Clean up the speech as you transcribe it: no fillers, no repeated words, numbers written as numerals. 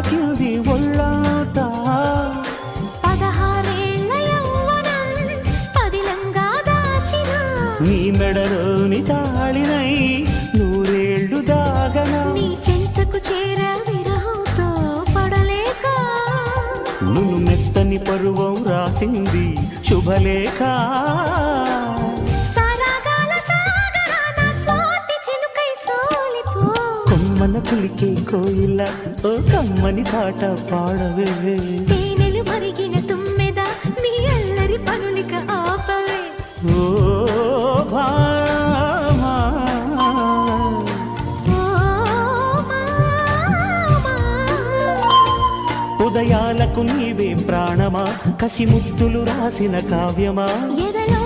తాకింది ఒళ్ళాట 16 ఏళ్ల యవ్వనం పదిలంగా దాచిన నీ మెడలోని తాళినై 100 ఏళ్ళు దాగనా నీ చెంతకు చేర విరహంతో పడలేక నువ్వు మెత్తని పరువం రాసింది శుభలేఖ సరాగాల సాగరాన స్వాతి చినుకై సోలిపో కొమ్మన పులికే కోయిల ఓ కమ్మని పాట పాడవే తేనెలు మరిగిన తుమ్మెద నీ అల్లరి పనులిక ఆపవే ఓ భామా ఓ మామా ఉదయాలకు నీవే ప్రాణమా కసి ముద్దులు రాసిన కావ్యమా ఎదలో